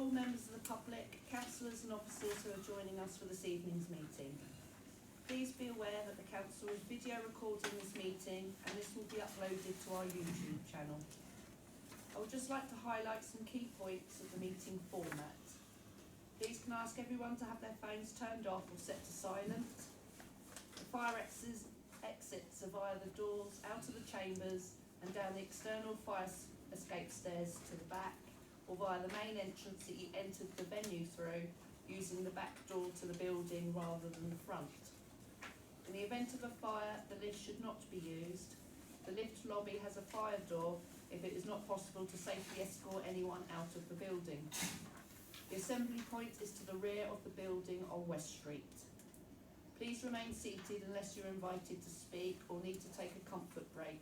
all members of the public, councillors and officers who are joining us for this evening's meeting. Please be aware that the council is video recording this meeting and this will be uploaded to our YouTube channel. I would just like to highlight some key points of the meeting format. Please can I ask everyone to have their phones turned off or set to silent. The fire exits are via the doors out of the chambers and down the external fire escape stairs to the back, or via the main entrance that you entered the venue through, using the back door to the building rather than the front. In the event of a fire, the lift should not be used. The lift lobby has a fire door if it is not possible to safely escort anyone out of the building. The assembly point is to the rear of the building on West Street. Please remain seated unless you're invited to speak or need to take a comfort break.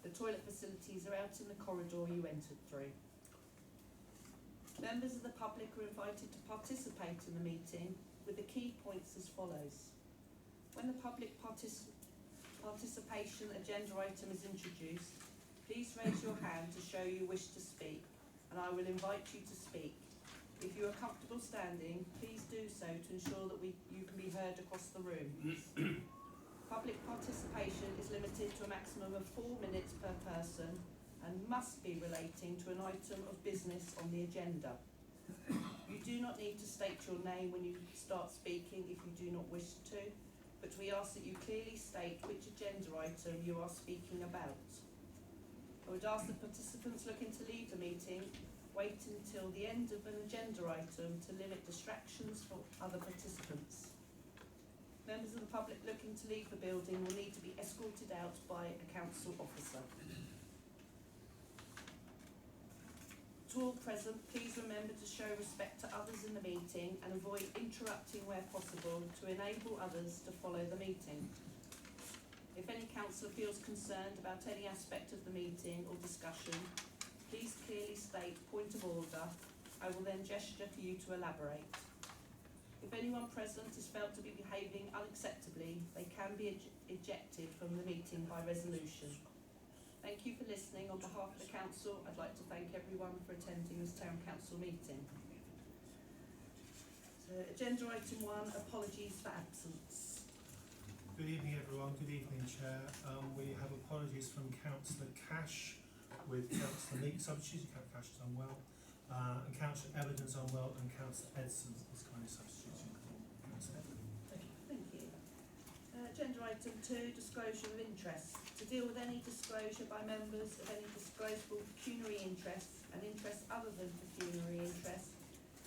The toilet facilities are out in the corridor you entered through. Members of the public are invited to participate in the meeting with the key points as follows. When the public participation agenda item is introduced, please raise your hand to show you wish to speak, and I will invite you to speak. If you are comfortable standing, please do so to ensure that you can be heard across the room. Public participation is limited to a maximum of 4 minutes per person and must be relating to an item of business on the agenda. You do not need to state your name when you start speaking if you do not wish to, but we ask that you clearly state which agenda item you are speaking about. I would ask the participants looking to leave the meeting wait until the end of an agenda item to limit distractions for other participants. Members of the public looking to leave the building will need to be escorted out by a council officer. To all present, please remember to show respect to others in the meeting and avoid interrupting where possible to enable others to follow the meeting. If any councillor feels concerned about any aspect of the meeting or discussion, please clearly state point of order. I will then gesture for you to elaborate. If anyone present is felt to be behaving unacceptably, they can be ejected from the meeting by resolution. Thank you for listening. On behalf of the council, I'd like to thank everyone for attending this town council meeting. So, agenda item 1, apologies for absence. Good evening everyone, good evening Chair. We have apologies from Councillor Cash with Councillor Meek substituting, Cash is unwell, and Councillor Evidence unwell, and Councillor Edson is kindly substituting for Councillor Evidence. Thank you. Agenda item 2, disclosure of interest. To deal with any disclosure by members of any disclosable pecuniary interests and interests other than pecuniary interests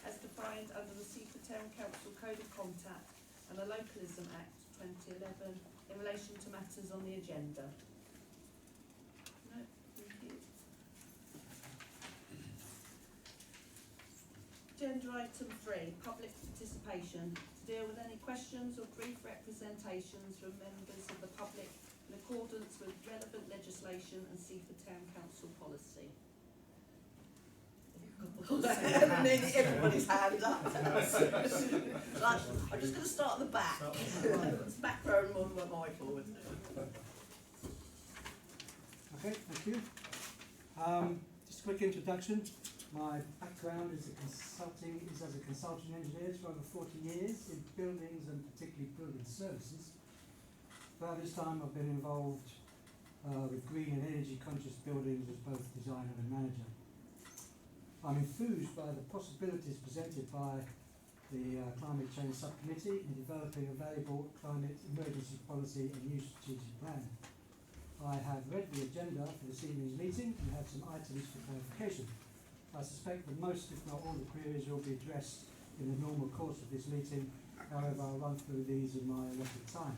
as defined under the Seaford Town Council Code of Conduct and the Localism Act 2011 in relation to matters on the agenda. No, thank you. Agenda item 3, public participation. To deal with any questions or brief representations from members of the public in accordance with relevant legislation and Seaford Town Council policy. Everybody's hand up. Right, I'm just going to start at the back. Back row and move my forward. Okay, thank you. Just a quick introduction. My background is as a consulting engineer for over 40 years in buildings and particularly building services. Throughout this time I've been involved with green and energy conscious buildings as both designer and manager. I'm enthused by the possibilities presented by the Climate Change Subcommittee in developing a valuable climate emergency policy and new strategic plan. I have read the agenda for this evening's meeting and have some items for clarification. I suspect that most, if not all, the queries will be addressed in the normal course of this meeting. However, I'll run through these in my allotted time.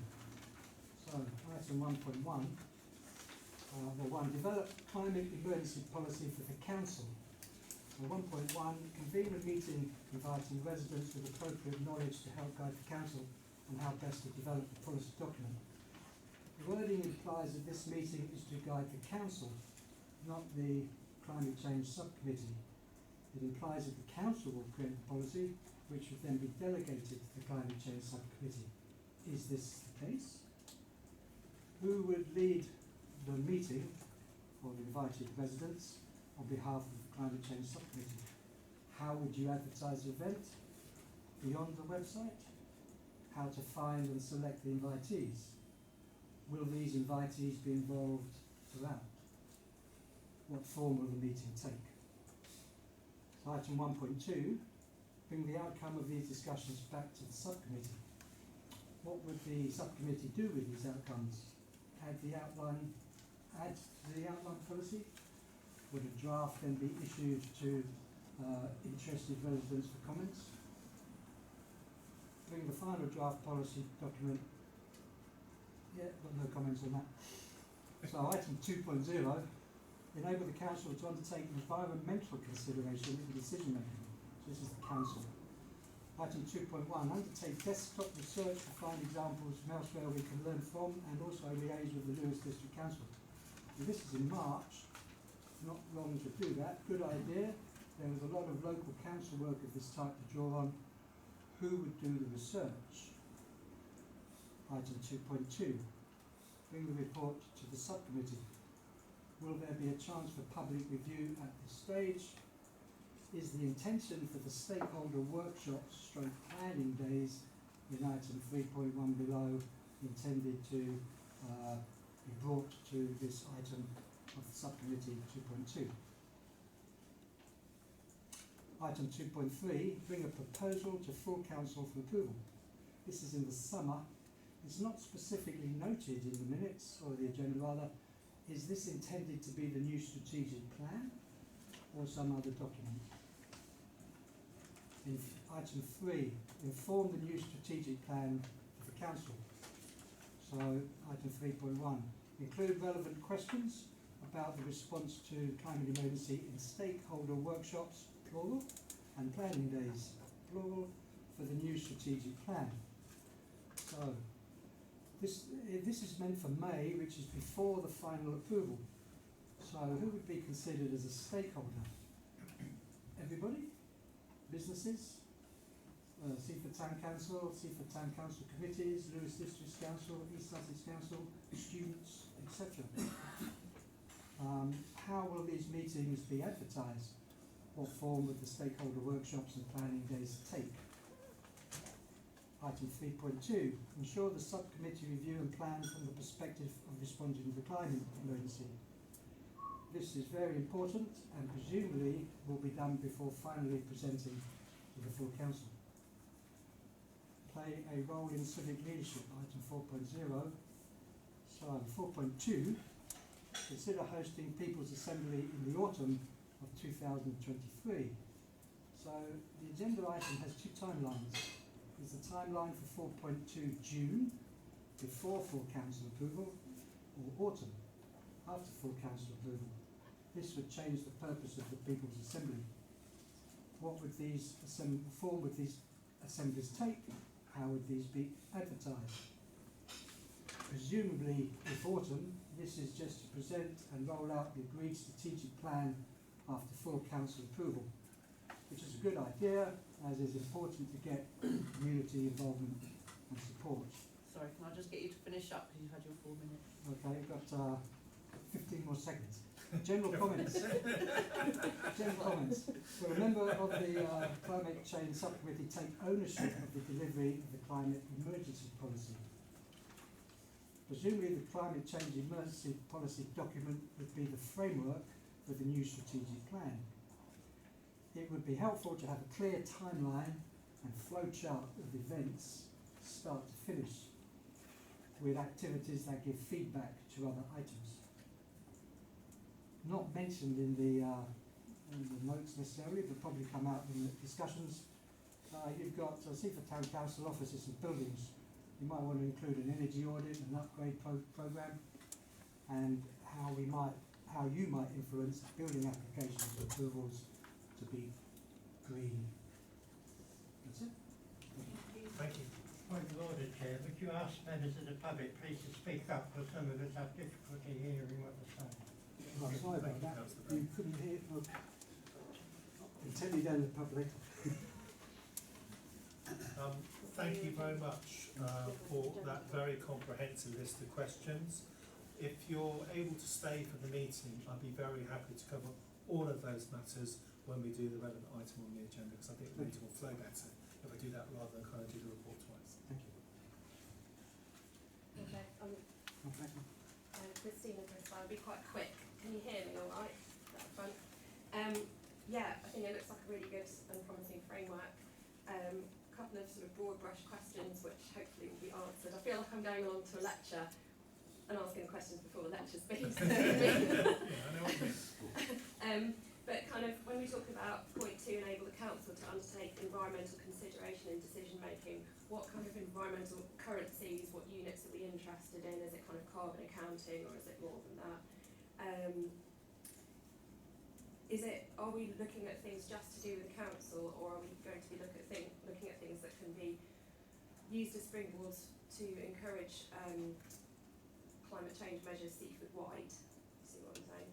So, item 1.1. 1. Develop climate emergency policy for the council. 1.1. Convene a meeting inviting residents with appropriate knowledge to help guide the council on how best to develop the policy document. The wording implies that this meeting is to guide the council, not the Climate Change Subcommittee. It implies that the council will create the policy, which would then be delegated to the Climate Change Subcommittee. Is this the case? Who would lead the meeting for the invited residents on behalf of the Climate Change Subcommittee? how would you advertise the event beyond the website? How to find and select the invitees? Will these invitees be involved throughout? What form will the meeting take? So item 1.2, bring the outcome of these discussions back to the subcommittee. What would the subcommittee do with these outcomes? Add to the outline policy? Would a draft then be issued to interested residents for comments? Bring the final draft policy document. Yeah, got no comments on that. So item 2.0, enable the council to undertake environmental consideration in decision making. So this is the council. Item 2.1, undertake desktop research to find examples from elsewhere we can learn from and also liaise with the Lewis District Council. And this is in March, not wrong to do that, good idea. There was a lot of local council work of this type to draw on. Who would do the research? Item 2.2, bring the report to the subcommittee. Will there be a chance for public review at this stage? Is the intention for the stakeholder workshops / planning days in item 3.1 below intended to be brought to this item of subcommittee 2.2? Item 2.3, bring a proposal to full council for approval. This is in the summer. It's not specifically noted in the minutes or the agenda rather. Is this intended to be the new strategic plan or some other document? In item 3, inform the new strategic plan of the council. So item 3.1, include relevant questions about the response to climate emergency in stakeholder workshops, plural, and planning days, plural, for the new strategic plan. So this is meant for May, which is before the final approval. So who would be considered as a stakeholder? Everybody? Businesses? Seaford Town Council, Seaford Town Council committees, Lewis District Council, East Sussex Council, students, etc. How will these meetings be advertised? What form would the stakeholder workshops and planning days take? Item 3.2, ensure the subcommittee review and plan from the perspective of responding to the climate emergency. This is very important and presumably will be done before finally presenting to the full council. Play a role in civic leadership, item 4.0. So 4.2, consider hosting People's Assembly in the autumn of 2023. So the agenda item has two timelines. There's the timeline for 4.2 June, before full council approval, or autumn, after full council approval. This would change the purpose of the People's Assembly. What would these form would these assemblies take? How would these be advertised? Presumably, if autumn, this is just to present and roll out the agreed strategic plan after full council approval, which is a good idea, as is important to get community involvement and support. Sorry, can I just get you to finish up because you've had your 4 minutes? Okay, we've got 15 more seconds. General comments. General comments. Will a member of the Climate Change Subcommittee take ownership of the delivery of the climate emergency policy? Presumably the climate change emergency policy document would be the framework for the new strategic plan. It would be helpful to have a clear timeline and flowchart of events, start to finish, with activities that give feedback to other items. Not mentioned in the notes necessarily, but probably come out in the discussions. You've got Seaford Town Council offices and buildings. You might want to include an energy audit, an upgrade programme, and how you might influence building applications and approvals to be green. That's it. Thank you. Point of order, Chair, would you ask members of the public please to speak up, because some of us have difficulty hearing what they're saying. Oh, sorry about that. You couldn't hear. Oh. Tell you down the public. Thank you very much for that very comprehensive list of questions. If you're able to stay for the meeting, I'd be very happy to cover all of those matters when we do the relevant item on the agenda, because I think the meeting will flow better if we do that rather than kind of do the report twice. Thank you. Okay, Okay. Christina, I'll be quite quick. Can you hear me all right? That's fun. Yeah, I think it looks like a really good and promising framework. A couple of sort of broad brush questions which hopefully will be answered. I feel like I'm going along to a lecture and asking the questions before the lecture speaks. But kind of when we talk about point 2, enable the council to undertake environmental consideration in decision making, what kind of environmental currencies, what units are we interested in? Is it kind of carbon accounting or is it more than that? Are we looking at things just to do with the council, or are we going to be looking at things that can be used as springboards to encourage climate change measures Seaford wide? See what I'm saying?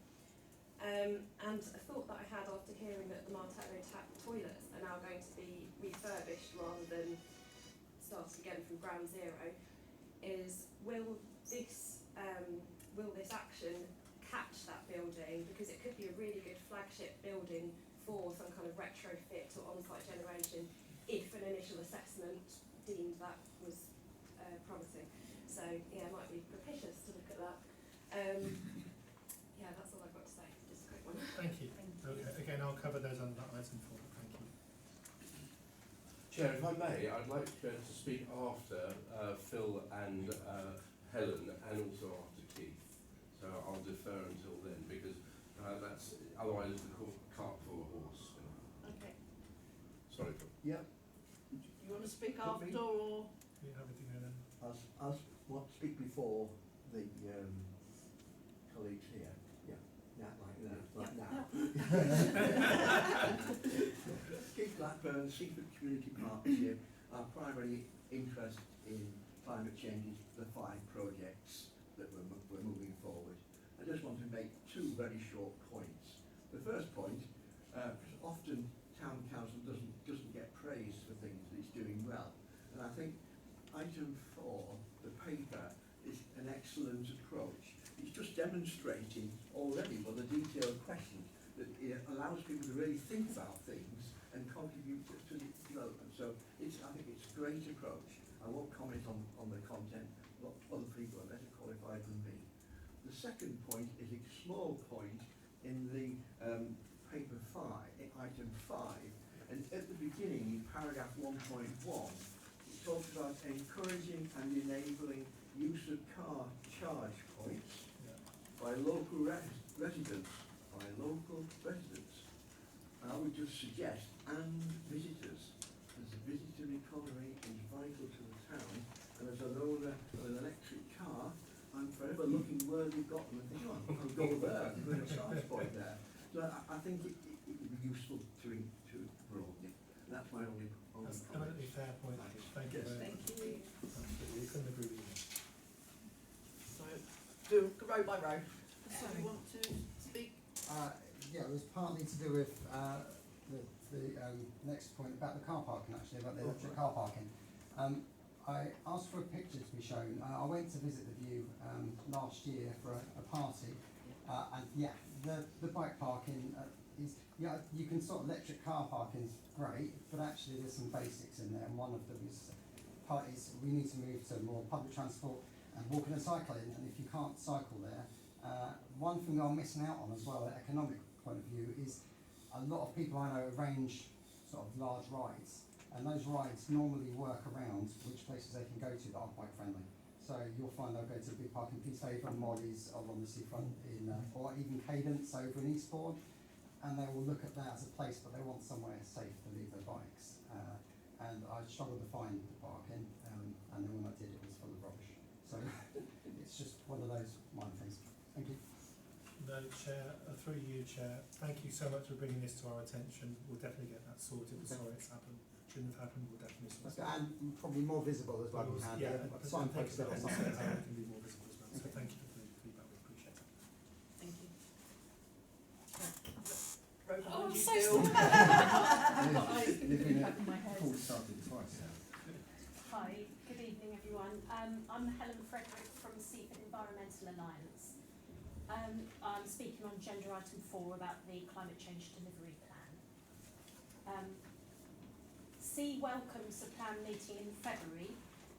And a thought that I had after hearing that the Martello tap toilets are now going to be refurbished rather than started again from ground zero is will this action catch that building, because it could be a really good flagship building for some kind of retrofit or on-site generation if an initial assessment deemed that was promising. So yeah, it might be propitious to look at that. Yeah, that's all I've got to say. Just a quick one. Thank you. Okay, again, I'll cover those under item 4. Thank you. Chair, if I may, I'd like to speak after Phil and Helen, and also after Keith. So I'll defer until then, because that's otherwise the cart for a horse. Okay. Sorry, Phil. Yeah, You want to speak Could be. after or? Are you happy to go then? I'll speak before the colleagues here. Yeah, like now. Keith Blackburn, Seaford Community Partnership. Our primary interest in climate change is the 5 projects that we're moving forward. I just want to make 2 very short points. The first point, often town council doesn't get praise for things that it's doing well, and I think item 4, the paper, is an excellent approach. It's just demonstrating already with a detailed question that it allows people to really think about things and contribute to the development. So I think it's a great approach. I won't comment on the content. Other people are better qualified than me. The second point is a small point in the paper 5, item 5, and at the beginning in paragraph 1.1, it talks about encouraging and enabling use of car charge points by local residents. And I would just suggest, and visitors, as the visitor economy is vital to the town, and as an owner of an electric car, I'm forever looking where they've got them and think, oh, I'll go there, there's a charge point there. So I think it would be useful to broaden it. That's my only That's comment. absolutely fair point. Thank you very Thank much. you. Absolutely, we couldn't agree with you. So, do row by row. So you want to speak? Yeah, it was partly to do with the next point about the car parking, actually, about the electric car parking. I asked for a picture to be shown. I went to visit the View last year for a party, and yeah, the bike parking is, yeah, you can sort of, electric car parking is great, but actually there's some basics in there, and one of them is we need to move to more public transport and walking and cycling, and if you can't cycle there, one thing I'm missing out on as well, at economic point of view, is a lot of people I know arrange sort of large rides, and those rides normally work around which places they can go to that are bike friendly. So you'll find they'll go to a big park in Peacehaven, Molly's along the seafront, or even Cadence over in Eastbourne, and they will look at that as a place, but they want somewhere safe to leave their bikes. And I struggled to find the parking, and then when I did, it was full of rubbish. So it's just one of those minor things. Thank you. No, Chair, through you, Chair, thank you so much for bringing this to our attention. We'll definitely get that sorted. We're sorry it's happened. Shouldn't have happened, we'll definitely sort it. And probably more visible as well. Yeah, Signposts that or can something. be more visible as well. So thank you for the feedback, we appreciate it. Thank you. Row behind you so still. I've got eyes in the back of my head. Hi, good evening everyone. I'm Helen Frederick from Seaford Environmental Alliance. I'm speaking on agenda item 4 about the climate change delivery plan. C welcomes the plan meeting in February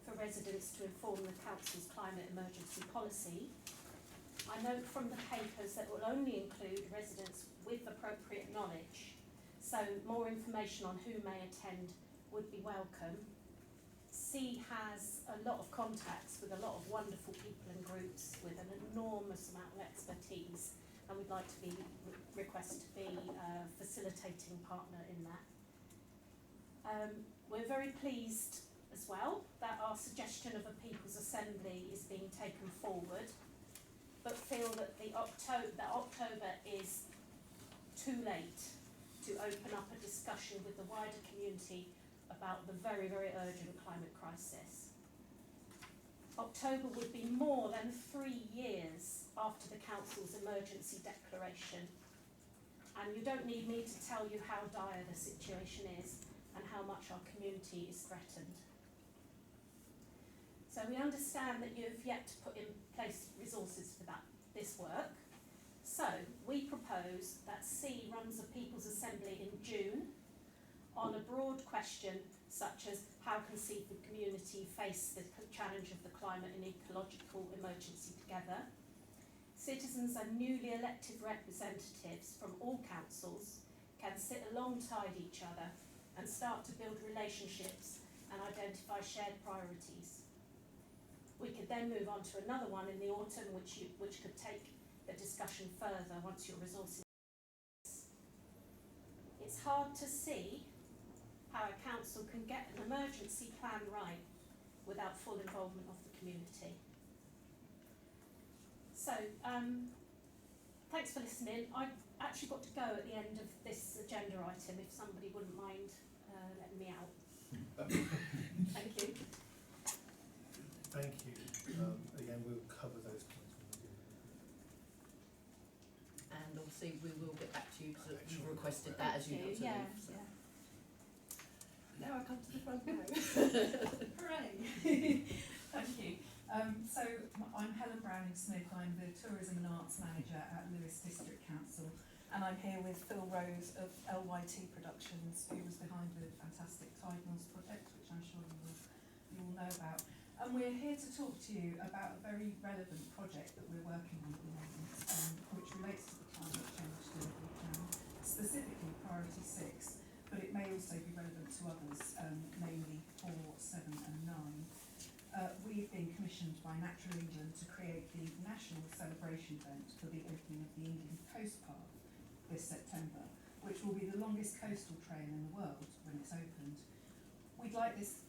for residents to inform the Council's climate emergency policy. I note from the papers that will only include residents with appropriate knowledge, so more information on who may attend would be welcome. C has a lot of contacts with a lot of wonderful people and groups with an enormous amount of expertise, and we'd like to be request to be a facilitating partner in that. We're very pleased as well that our suggestion of a People's Assembly is being taken forward, but feel that October is too late to open up a discussion with the wider community about the very, very urgent climate crisis. October would be more than 3 years after the Council's emergency declaration, and you don't need me to tell you how dire the situation is and how much our community is threatened. So we understand that you have yet to put in place resources for this work. So we propose that C runs a People's Assembly in June on a broad question such as how can Seaford community face the challenge of the climate and ecological emergency together. Citizens and newly elected representatives from all councils can sit alongside each other and start to build relationships and identify shared priorities. We could then move on to another one in the autumn which could take the discussion further once your resources. It's hard to see how a council can get an emergency plan right without full involvement of the community. So, thanks for listening. I've actually got to go at the end of this agenda item if somebody wouldn't mind letting me out. Thank you. Thank you. Again, we'll cover those points when we do. And obviously we will get back to you because you've requested that as you got to Yeah, leave. So. yeah. Now I come to the front row. Hooray! Thank you. So I'm Helen Browning-Smith. I'm the Tourism and Arts Manager at Lewes District Council, and I'm here with Phil Rose of LYT Productions, who was behind the fantastic Tide Mills project, which I'm sure you will know about. And we're here to talk to you about a very relevant project that we're working on at the moment, which relates to the climate change delivery plan, specifically Priority 6, but it may also be relevant to others, namely 4, 7 and 9. We've been commissioned by Natural England to create the national celebration event for the opening of the England Coast Path this September, which will be the longest coastal trail in the world when it's opened. We'd like this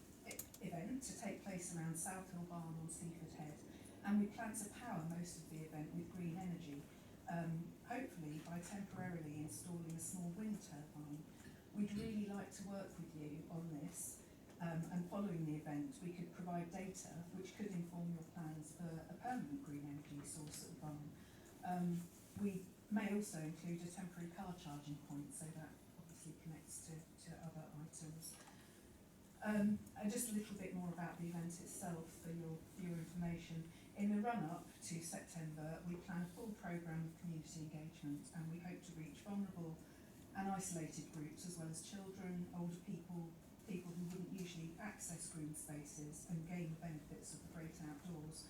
event to take place around South Hill Barn on Seaford Head, and we plan to power most of the event with green energy, hopefully by temporarily installing a small wind turbine. We'd really like to work with you on this, and following the event we could provide data which could inform your plans for a permanent green energy source at the barn. We may also include a temporary car charging point, so that obviously connects to other items. And just a little bit more about the event itself for your information. In the run-up to September, we plan a full programme of community engagement, and we hope to reach vulnerable and isolated groups, as well as children, older people who wouldn't usually access green spaces and gain the benefits of the great outdoors.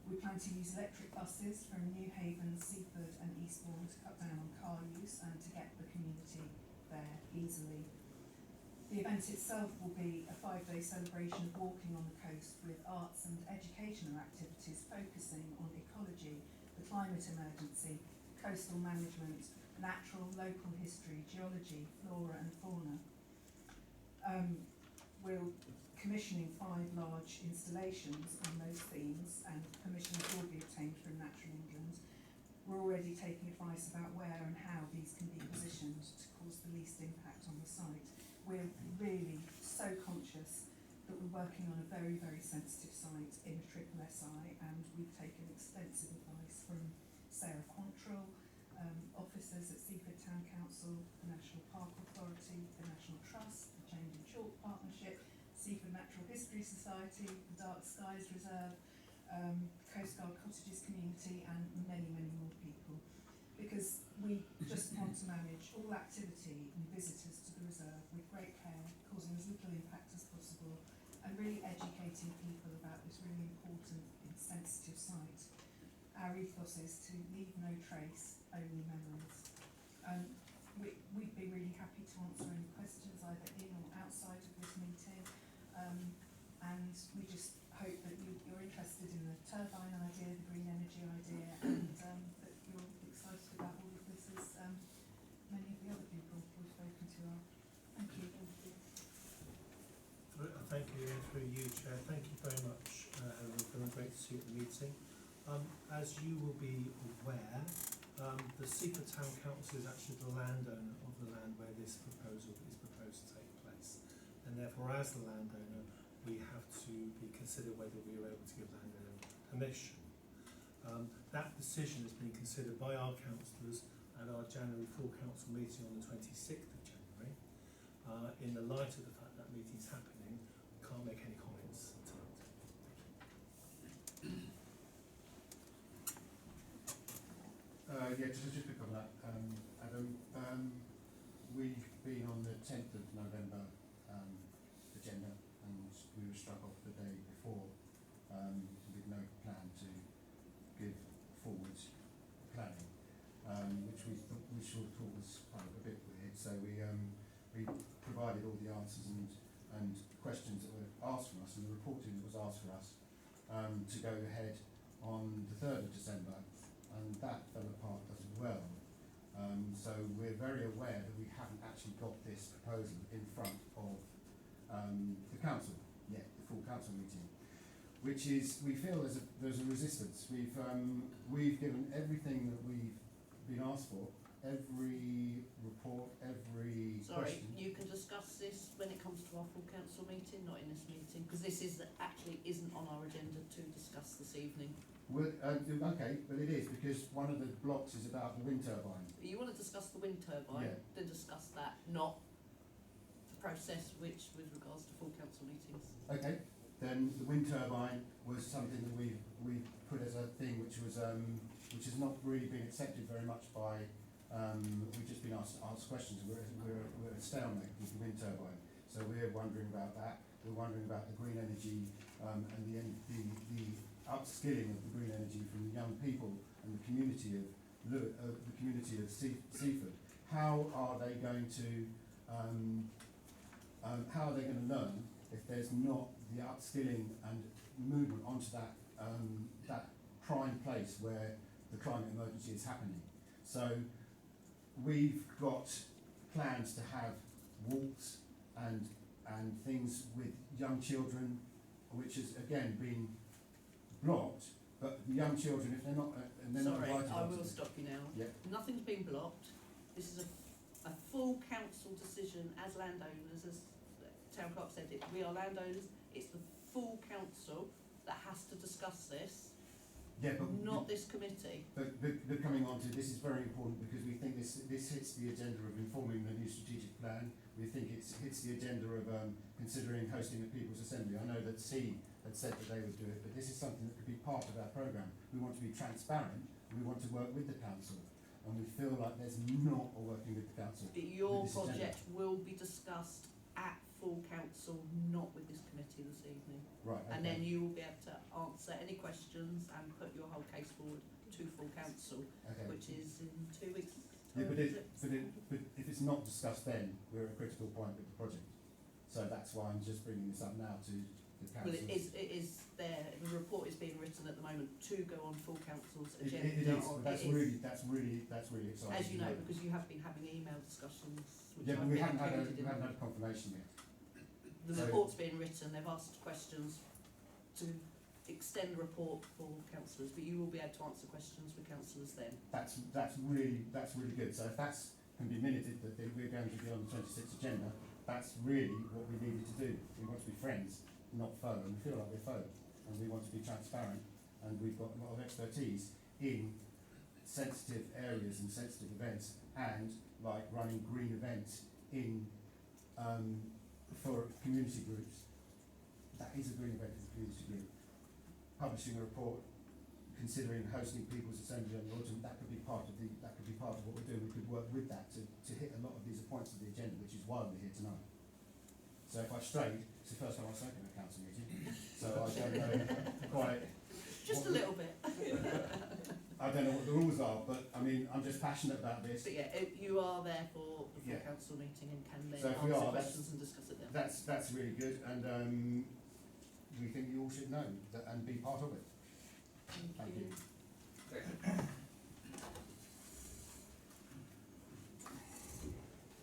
We plan to use electric buses from New Haven, Seaford and Eastbourne to cut down on car use and to get the community there easily. The event itself will be a 5-day celebration of walking on the coast with arts and educational activities focusing on ecology, the climate emergency, coastal management, natural, local history, geology, flora and fauna. We're commissioning 5 large installations on those themes, and permission will be obtained from Natural England. We're already taking advice about where and how these can be positioned to cause the least impact on the site. We're really so conscious that we're working on a very, very sensitive site in a triple SI, and we've taken extensive advice from Sarah Quantrill, officers at Seaford Town Council, the National Park Authority, the National Trust, the Change and Chalk Partnership, Seaford Natural History Society, the Dark Skies Reserve, Coast Guard Cottages community and many, many more people. Because we just want to manage all activity and visitors to the reserve with great care, causing as little impact as possible, and really educating people about this really important and sensitive site. Our ethos is to leave no trace, only memories. We'd be really happy to answer any questions either in or outside of this meeting, and we just hope that you're interested in the turbine idea, the green energy idea, and that you're excited about all of this as many of the other people we've spoken to are. Thank you. Thank you, Ian, through you, Chair. Thank you very much, Helen. It's been great to see you at the meeting. As you will be aware, the Seaford Town Council is actually the landowner of the land where this proposal is proposed to take place, and therefore, as the landowner, we have to be considered whether we are able to give landowner permission. That decision has been considered by our councillors at our January full council meeting on the 26th of January. In the light of the fact that meeting is happening, we can't make any comments tonight. Yeah, just to pick up on that, Adam, we've been on the 10th of November agenda, and we were struck off the day before with no plan to give forward planning, which we thought was kind of a bit weird. So we provided all the answers and questions that were asked from us, and the reporting that was asked for us to go ahead on the 3rd of December, and that fell apart as well. So we're very aware that we haven't actually got this proposal in front of the council yet, the full council meeting, which is, we feel there's a resistance. We've given everything that we've been asked for, every report, every Sorry, question. you can discuss this when it comes to our full council meeting, not in this meeting, because this actually isn't on our agenda to discuss this evening. Okay, but it is, because one of the blocks is about the wind turbine. You want to discuss the wind turbine, Yeah. then discuss that, not the process which with regards to full council meetings. Okay, then the wind turbine was something that we put as a thing which has not really been accepted very much by. We've just been asked questions. We're at a stalemate with the wind turbine, so we're wondering about that. We're wondering about the green energy and the upskilling of the green energy from the young people and the community of Seaford. How are they going to learn if there's not the upskilling and movement onto that prime place where the climate emergency is happening? So we've got plans to have walks and things with young children, which has again been blocked. But the young children, if they're not, and they're Sorry, not invited, I will stop you now. Yeah. Nothing's been blocked. This is a full council decision as landowners, as Town Clerk said it. We are landowners. It's the full council that has to discuss this. Yeah, but not this committee. But coming on to this is very important, because we think this hits the agenda of informing the new strategic plan. We think it hits the agenda of considering hosting a People's Assembly. I know that C had said that they would do it, but this is something that could be part of our programme. We want to be transparent, and we want to work with the council, and we feel like there's not a working with the council. But your with this project agenda. will be discussed at full council, not with this committee this evening. Right, okay. And then you will be able to answer any questions and put your whole case forward to full council, Okay. which is in 2 weeks. Yeah, but Is it? if it's not discussed then, we're at a critical point with the project. So that's why I'm just bringing this up now to the council. Well, it is there. The report is being written at the moment to go on full council's It agenda. is, or but that's it is. really exciting. As you know, because you have been having email discussions, which yeah, I've but we been haven't included in. had confirmation yet. The So- report's being written. They've asked questions to extend the report for councillors, but you will be able to answer questions for councillors then. That's really good. So if that's can be minuted that we're going to be on the 26th agenda, that's really what we needed to do. We want to be friends, not foe, and we feel like we're foe, and we want to be transparent, and we've got a lot of expertise in sensitive areas and sensitive events, and like running green events in for community groups. That is a green event for the community group. publishing a report, considering hosting people's assembly on the autumn, that could be part of what we're doing. We could work with that to hit a lot of these points of the agenda, which is why we're here tonight. So if I strayed, it's the first time I've spoken at a council meeting, so I don't know quite. Just a little bit. I don't know what the rules are, but I mean, I'm just passionate about this. But yeah, you are there for the full Yeah. council meeting and can then So if we answer are, questions and discuss it then. That's really good, and we think you all should know that and be part of it. Thank you.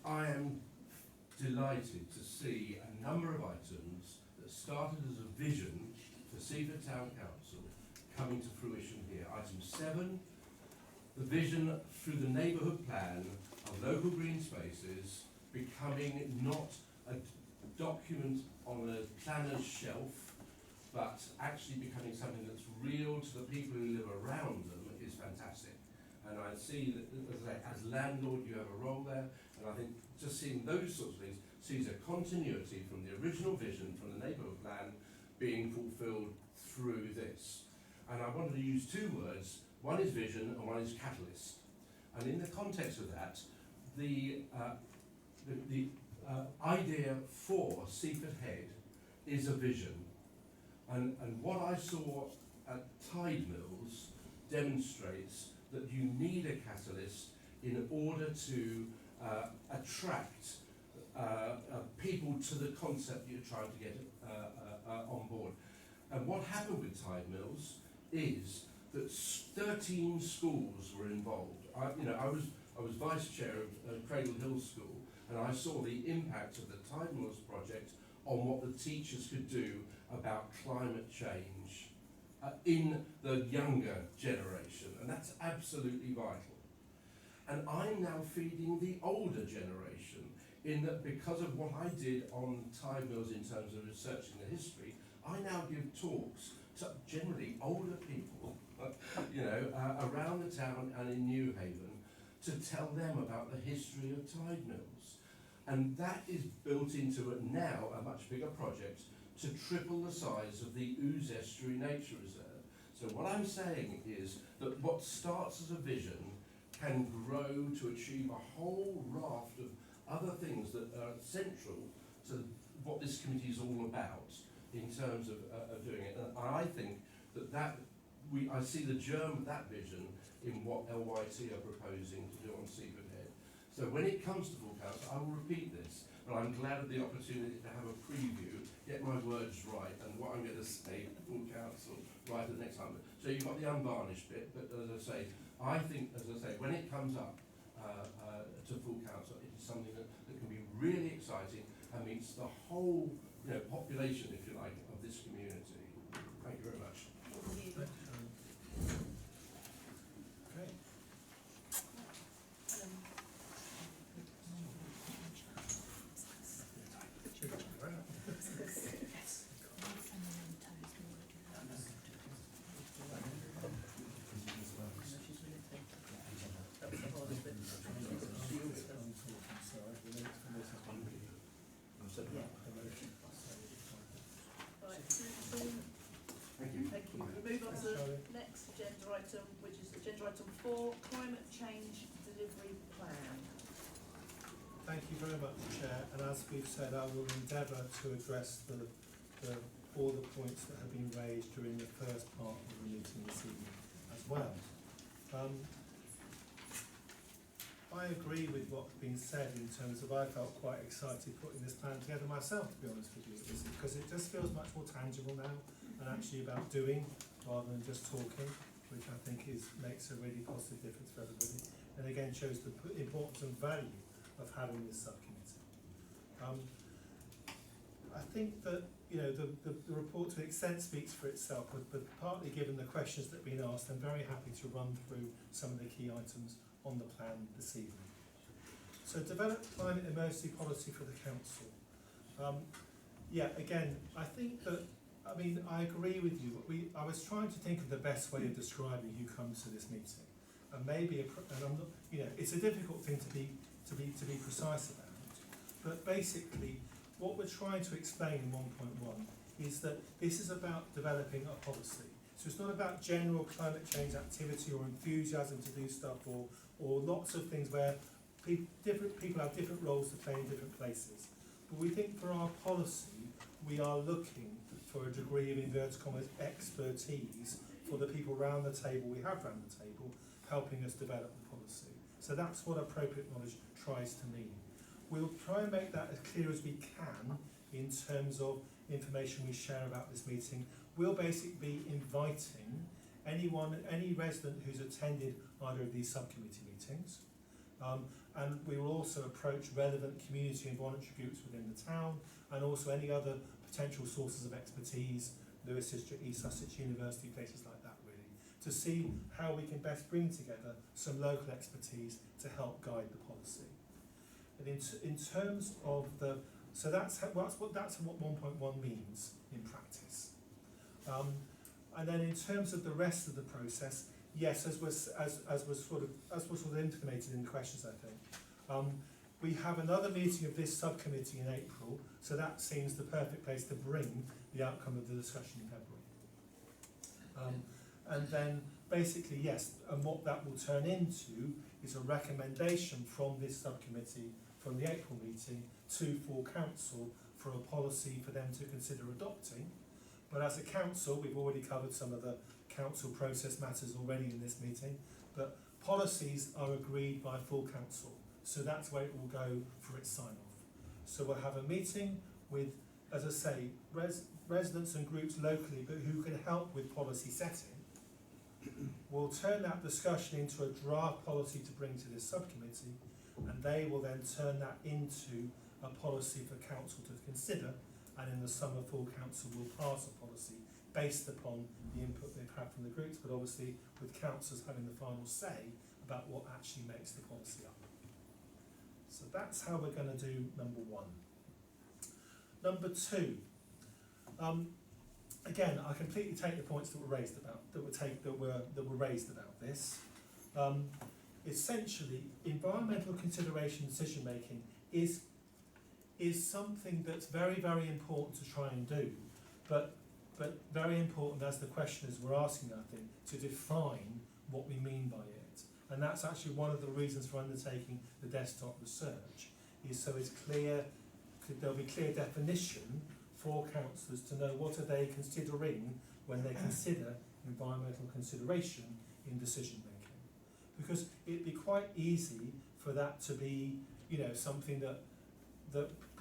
I am delighted to see a number of items that started as a vision for Seaford Town Council coming to fruition here. Item 7, the vision through the neighbourhood plan of local green spaces becoming not a document on a planner's shelf, but actually becoming something that's real to the people who live around them is fantastic. And I see that, as I say, as landlord, you have a role there, and I think just seeing those sorts of things sees a continuity from the original vision from the neighbourhood plan being fulfilled through this. And I wanted to use 2 words. One is vision and one is catalyst. And in the context of that, the idea for Seaford Head is a vision. And what I saw at Tide Mills demonstrates that you need a catalyst in order to attract people to the concept you're trying to get on board. And what happened with Tide Mills is that 13 schools were involved. I was vice chair of Cradle Hill School, and I saw the impact of the Tide Mills project on what the teachers could do about climate change in the younger generation, and that's absolutely vital. And I'm now feeding the older generation in that because of what I did on Tide Mills in terms of researching the history, I now give talks to generally older people, around the town and in New Haven to tell them about the history of Tide Mills. And that is built into it now a much bigger project to triple the size of the Ouse Estuary Nature Reserve. So what I'm saying is that what starts as a vision can grow to achieve a whole raft of other things that are central to what this committee is all about in terms of doing it. And I think I see the germ of that vision in what LYT are proposing to do on Seaford Head. So when it comes to full council, I will repeat this, but I'm glad of the opportunity to have a preview, get my words right, and what I'm going to say at full council right at the next time. So you've got the unvarnished bit, but as I say, I think, when it comes up to full council, it is something that can be really exciting and meets the whole population, if you like, of this community. Thank you very much. Thank you. Great. Thank you. We move on to the next agenda item, which is agenda item 4, climate change delivery plan. Thank you very much, Chair. And as we've said, I will endeavour to address all the points that have been raised during the first part of the meeting this evening as well. I agree with what's been said in terms of I felt quite excited putting this plan together myself, to be honest with you, because it just feels much more tangible now and actually about doing rather than just talking, which I think makes a really positive difference for everybody, and again shows the importance and value of having this subcommittee. I think that the report to an extent speaks for itself, but partly given the questions that have been asked, I'm very happy to run through some of the key items on the plan this evening. So develop climate emergency policy for the council. Again, I think that, I agree with you, but I was trying to think of the best way of describing who comes to this meeting. And maybe, and I'm not, it's a difficult thing to be precise about, but basically, what we're trying to explain in 1.1 is that this is about developing a policy. So it's not about general climate change activity or enthusiasm to do stuff or lots of things where different people have different roles to play in different places. But we think for our policy, we are looking for a degree of inverted commas expertise for the people around the table we have around the table, helping us develop the policy. So that's what appropriate knowledge tries to mean. We'll try and make that as clear as we can in terms of information we share about this meeting. We'll basically be inviting any resident who's attended either of these subcommittee meetings, and we will also approach relevant community and voluntary groups within the town, and also any other potential sources of expertise, Lewis District, East Sussex University, places like that really, to see how we can best bring together some local expertise to help guide the policy. And in terms of so that's what 1.1 means in practice. And then in terms of the rest of the process, yes, as was sort of intimated in the questions, I think, we have another meeting of this subcommittee in April, so that seems the perfect place to bring the outcome of the discussion in February. And then basically, yes, and what that will turn into is a recommendation from this subcommittee from the April meeting to full council for a policy for them to consider adopting. But as a council, we've already covered some of the council process matters already in this meeting, but policies are agreed by full council. So that's where it will go for its sign-off. So we'll have a meeting with, as I say, residents and groups locally, but who can help with policy setting. We'll turn that discussion into a draft policy to bring to this subcommittee, and they will then turn that into a policy for council to consider, and in the summer full council will pass a policy based upon the input they've had from the groups, but obviously with councillors having the final say about what actually makes the policy up. So that's how we're going to do number one. Number two, again, I completely take the points that were raised about this. Essentially, environmental consideration decision making is something that's very, very important to try and do, but very important, as the questioners were asking, I think, to define what we mean by it. And that's actually one of the reasons for undertaking the desktop research, is so it's clear, there'll be clear definition for councillors to know what are they considering when they consider environmental consideration in decision making. Because it'd be quite easy for that to be, something that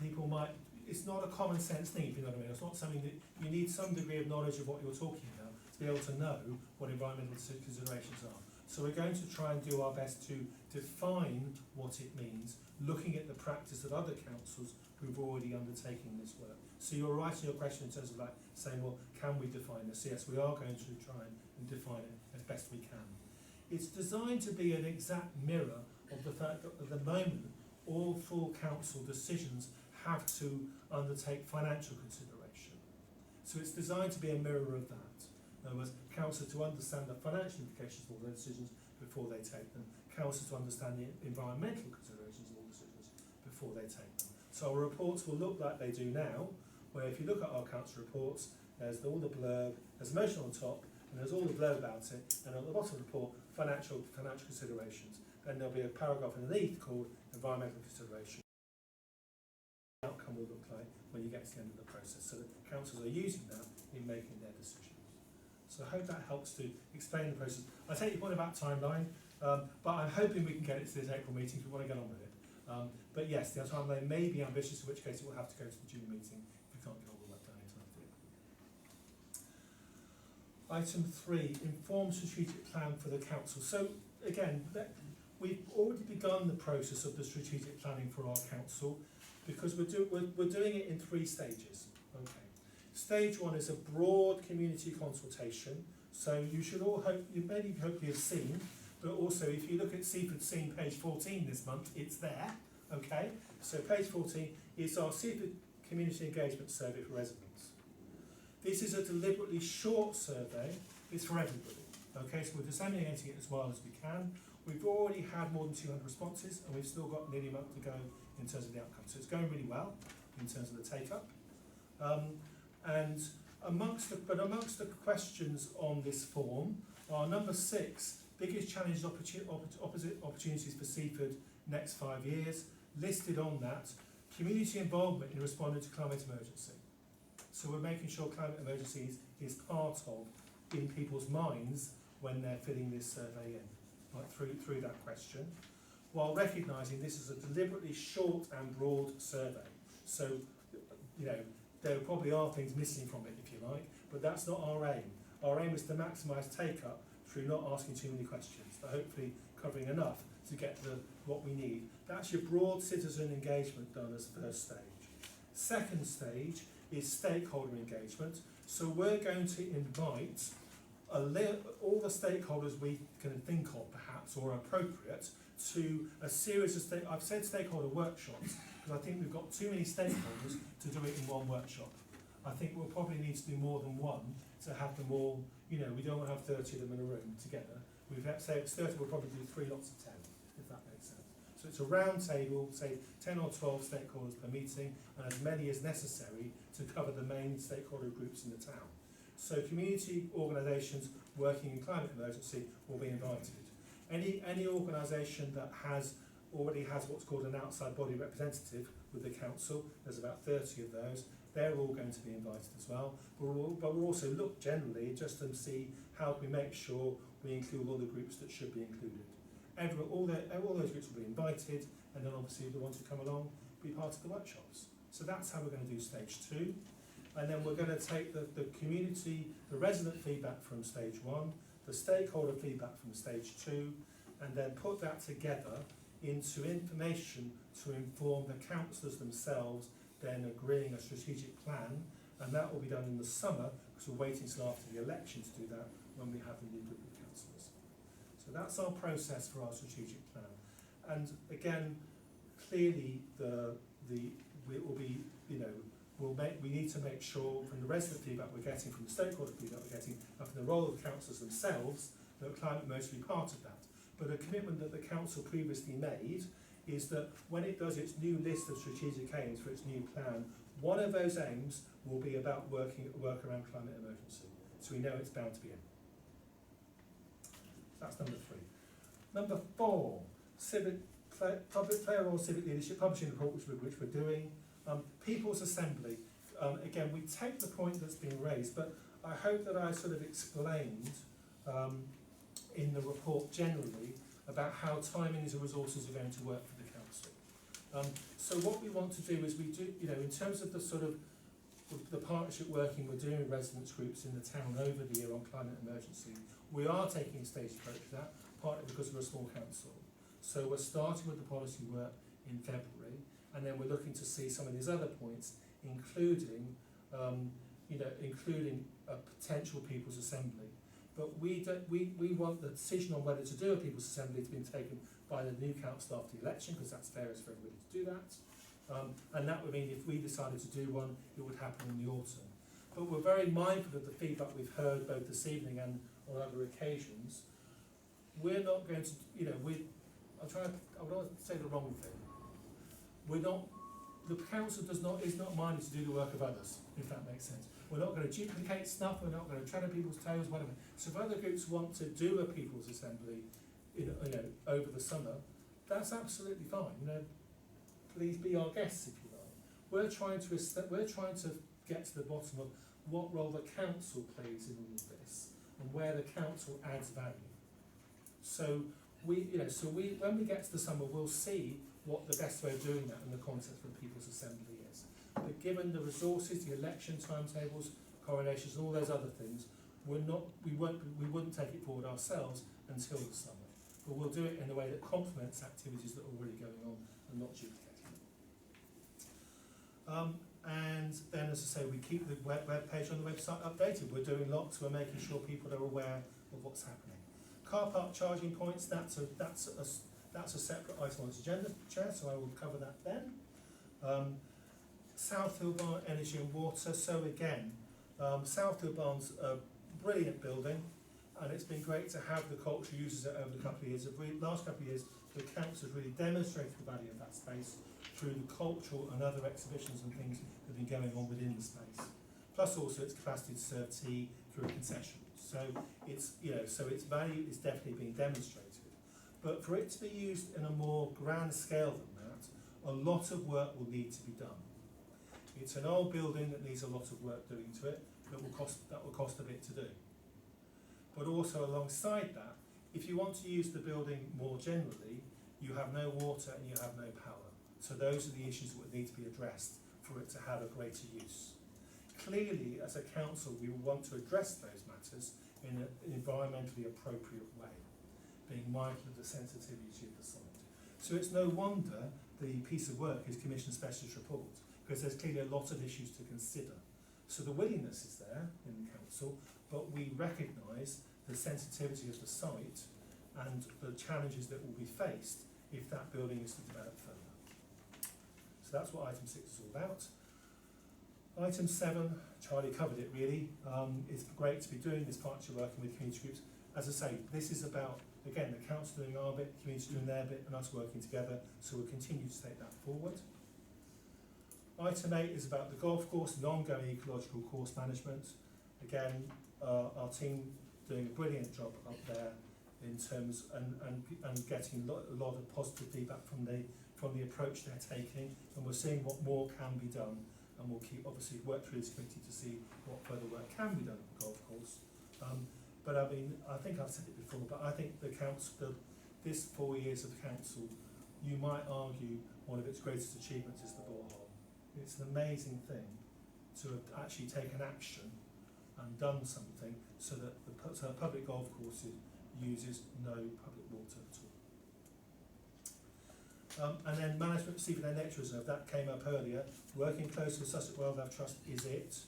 people might, it's not a common sense thing, if you know what I mean. It's not something that you need some degree of knowledge of what you're talking about to be able to know what environmental considerations are. So we're going to try and do our best to define what it means, looking at the practice of other councils who've already undertaken this work. So you're right in your question in terms of saying, well, can we define this? Yes, we are going to try and define it as best we can. It's designed to be an exact mirror of the fact that at the moment, all full council decisions have to undertake financial consideration. So it's designed to be a mirror of that. In other words, council to understand the financial implications of all their decisions before they take them, council to understand the environmental considerations of all decisions before they take them. So our reports will look like they do now, where if you look at our council reports, there's all the blurb, there's motion on top, and there's all the blurb about it, and at the bottom of the report, financial considerations. Then there'll be a paragraph underneath called environmental consideration. The outcome will look like when you get to the end of the process, so that councils are using that in making their decisions. So I hope that helps to explain the process. I take your point about timeline, but I'm hoping we can get it to this April meeting if we want to get on with it. But yes, the timeline may be ambitious, in which case it will have to go to the June meeting if we can't get all the work done in time for it. Item 3, informed strategic plan for the council. So again, we've already begun the process of the strategic planning for our council, because we're doing it in 3 stages. Okay. Stage 1 is a broad community consultation. So you should all hopefully have seen, but also if you look at Seaford Scene page 14 this month, it's there. Okay. So page 14 is our Seaford Community Engagement Survey for residents. This is a deliberately short survey. It's for everybody. Okay. So we're disseminating it as well as we can. We've already had more than 200 responses, and we've still got nearly a month to go in terms of the outcome. So it's going really well in terms of the take-up. And Amongst the questions on this form are number 6, biggest challenges, opportunities for Seaford next 5 years. Listed on that, community involvement in responding to climate emergency. So we're making sure climate emergency is part of in people's minds when they're filling this survey in, right, through that question, while recognising this is a deliberately short and broad survey. So, you know, there probably are things missing from it, if you like, but that's not our aim. Our aim is to maximise take-up through not asking too many questions, but hopefully covering enough to get what we need. That's your broad citizen engagement done as first stage. Second stage is stakeholder engagement. So we're going to invite all the stakeholders we can think of, perhaps, or appropriate, to a series of I've said stakeholder workshops because I think we've got too many stakeholders to do it in one workshop. I think we'll probably need to do more than one to have them all. You know, we don't want to have 30 of them in a room together. We've say it's 30, we'll probably do 3 lots of 10, if that makes sense. So it's a round table, say 10 or 12 stakeholders per meeting, and as many as necessary to cover the main stakeholder groups in the town. So community organisations working in climate emergency will be invited. Any organisation that already has what's called an outside body representative with the council, there's about 30 of those, they're all going to be invited as well. But we'll also look generally just to see how we make sure we include all the groups that should be included. All those groups will be invited, and then obviously the ones who come along be part of the workshops. So that's how we're going to do stage 2. And then we're going to take the community, the resident feedback from stage 1, the stakeholder feedback from stage 2, and then put that together into information to inform the councillors themselves then agreeing a strategic plan, and that will be done in the summer because we're waiting till after the election to do that when we have the new group of councillors. So that's our process for our strategic plan. And again, clearly it will be, you know, we need to make sure from the resident feedback we're getting, from the stakeholder feedback we're getting, and from the role of the councillors themselves, that climate emergency will be part of that. But a commitment that the council previously made is that when it does its new list of strategic aims for its new plan, one of those aims will be about work around climate emergency. So we know it's bound to be in. That's number 3. Number 4, public player role, civic leadership, publishing report, which we're doing. People's Assembly. Again, we take the point that's been raised, but I hope that I sort of explained in the report generally about how timings and resources are going to work for the council. So what we want to do is we do, you know, in terms of the sort of the partnership working we're doing with residents groups in the town over the year on climate emergency, we are taking a staged approach to that, partly because we're a small council. So we're starting with the policy work in February, and then we're looking to see some of these other points, including a potential People's Assembly. But we want the decision on whether to do a People's Assembly to be taken by the new council after the election, because that's fairest for everybody to do that. And that would mean if we decided to do one, it would happen in the autumn. But we're very mindful of the feedback we've heard both this evening and on other occasions. We're not going to, you know, I would not say the wrong thing. The council is not minded to do the work of others, if that makes sense. We're not going to duplicate stuff, we're not going to tread on people's toes, whatever. So if other groups want to do a People's Assembly over the summer, that's absolutely fine. You know, please be our guests if you like. We're trying to get to the bottom of what role the council plays in all of this and where the council adds value. So when we get to the summer, we'll see what the best way of doing that in the context of the People's Assembly is. But given the resources, the election timetables, coronations, and all those other things, we wouldn't take it forward ourselves until the summer. But we'll do it in a way that complements activities that are already going on and not duplicating them. And then, as I say, we keep the web page on the website updated. We're doing lots. We're making sure people are aware of what's happening. Car park charging points. That's a separate item on the agenda, Chair. So I will cover that then. South Hill Barn Energy and Water. So again, South Hill Barn's a brilliant building, and it's been great to have the cultural users it over the couple of years. Last couple of years, the council has really demonstrated the value of that space through the cultural and other exhibitions and things that have been going on within the space. plus also its capacity to serve tea through a concession. So it's, so its value is definitely being demonstrated. But for it to be used in a more grand scale than that, a lot of work will need to be done. It's an old building that needs a lot of work doing to it, that will cost a bit to do. But also alongside that, if you want to use the building more generally, you have no water and you have no power. So those are the issues that would need to be addressed for it to have a greater use. Clearly, as a council, we will want to address those matters in an environmentally appropriate way, being mindful of the sensitivity of the site. So it's no wonder the piece of work is commissioned specialist report, because there's clearly a lot of issues to consider. So the willingness is there in the council, but we recognise the sensitivity of the site and the challenges that will be faced if that building is to develop further. So that's what item 6 is all about. Item 7, Charlie covered it really. It's great to be doing this partnership working with community groups. As I say, this is about, again, the council doing our bit, the community doing their bit, and us working together, so we'll continue to take that forward. Item 8 is about the golf course and ongoing ecological course management. Again, our team doing a brilliant job up there in terms and getting a lot of positive feedback from the approach they're taking, and we're seeing what more can be done, and we'll keep obviously work through this committee to see what further work can be done at the golf course. But I mean, I think I've said it before, but I think the council, this 4 years of council, you might argue one of its greatest achievements is the borehole. It's an amazing thing to have actually taken action and done something so that the public golf course uses no public water at all. And then management of Seaford Nature Reserve, that came up earlier. Working closely with Sussex Wildlife Trust is it.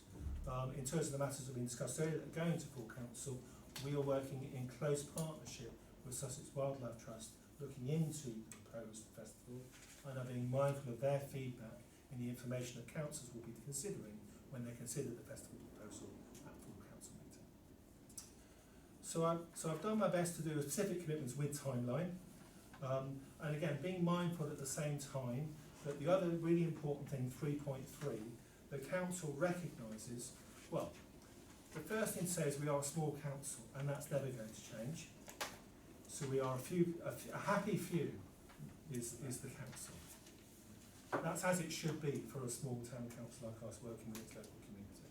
In terms of the matters that have been discussed earlier that are going to full council, we are working in close partnership with Sussex Wildlife Trust, looking into the proposed festival and are being mindful of their feedback in the information that councils will be considering when they consider the festival proposal at full council meeting. So I've done my best to do specific commitments with timeline, and again, being mindful at the same time that the other really important thing, 3.3, the council recognises, well, the first thing to say is we are a small council, and that's never going to change. So we are a happy few is the council. That's as it should be for a small town council like us working with its local community.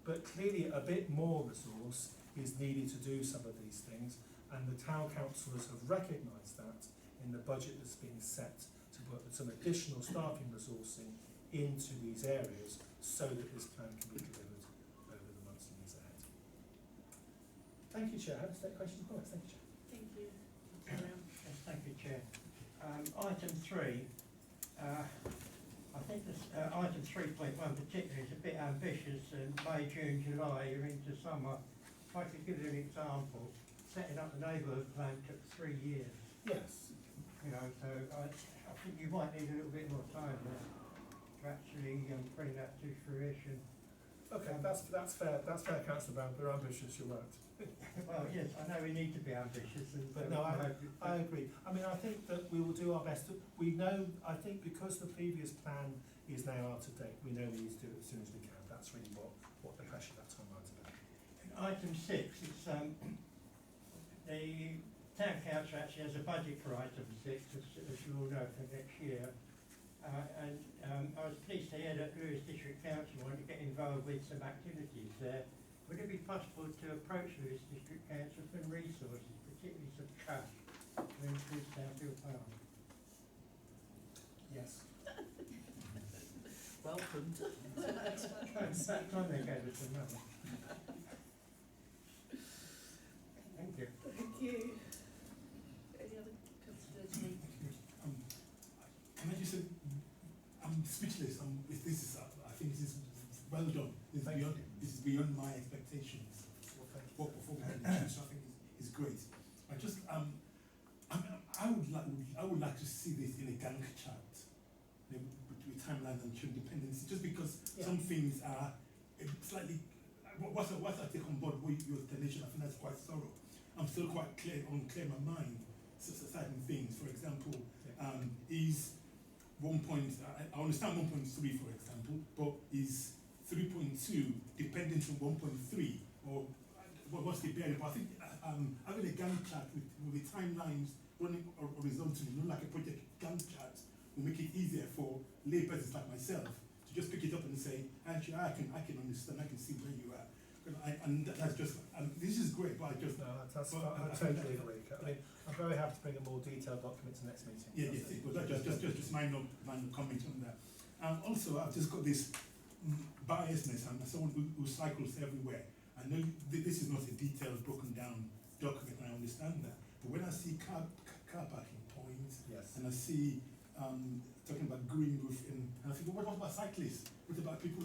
But clearly a bit more resource is needed to do some of these things, and the town councillors have recognised that in the budget that's being set to put some additional staffing resourcing into these areas so that this plan can be delivered over the months and years ahead. Thank you, Chair. Happy to take questions and comments. Thank you, Chair. Thank you. Yes, thank you, Chair. Item 3, I think this, item 3.1 particularly is a bit ambitious, and May, June, July, you're into summer. If I could give you an example, setting up the neighbourhood plan took 3 years. Yes. So I think you might need a little bit more time there to actually bring that to fruition. Okay, that's fair. That's fair, Councillor Brown. We're ambitious. You're right. Well, yes, I know we need to be ambitious, But no, I agree. I mean, I think that we will do our best. We know, I think because the previous plan is now out of date, we know we need to do it as soon as we can. That's really what the pressure that timeline's about. Item 6, it's the town council actually has a budget for item 6, as you all know, for next year. I was pleased to hear that Lewis District Council wanted to get involved with some activities there. Would it be possible to approach Lewis District Council for resources, particularly some cash, to increase downfield power? Yes. Welcomed. It's that time they gave us some money. Thank you. Thank you. Any other councillors? Can I just say, I'm speechless. This is, I think this is well done. This is beyond my expectations. What performance so I think is great. I just, I would like to see this in a Gantt chart, with timelines and children dependency, just because some things are slightly. Once I take on board your explanation, I think that's quite thorough. I'm still quite unclear in my mind certain things. For example, is 1 point. I understand 1.3, for example, but is 3.2 depending from 1.3, or what's the bearing? But I think having a Gantt chart with the timelines running horizontally, like a project Gantt chart, will make it easier for laypersons like myself to just pick it up and say, actually, I can understand, I can see where you are. And that's just, this is great, but I just... No, I totally agree. I mean, I'm very happy to bring a more detailed document to next meeting. Yes, but that's just minor comment on that. Also, I've just got this biasness. I'm someone who cycles everywhere. I know this is not a detailed, broken down document, and I understand that. But when I see car parking points, Yes. and I see talking about green roof, and I think, well, what about cyclists? What about people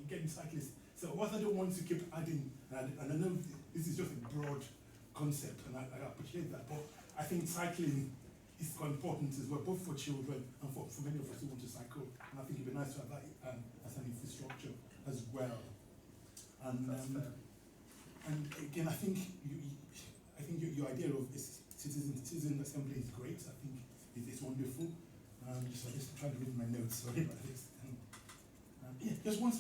getting cyclists? So what I don't want to keep adding, and I know this is just a broad concept, and I appreciate that, but I think cycling is quite important as well, both for children and for many of us who want to cycle. And I think it'd be nice to have that as an infrastructure as well. And again, I think your idea of citizen assembly is great. I think it's wonderful. I just trying to read my notes. Sorry about this. Yeah, just one.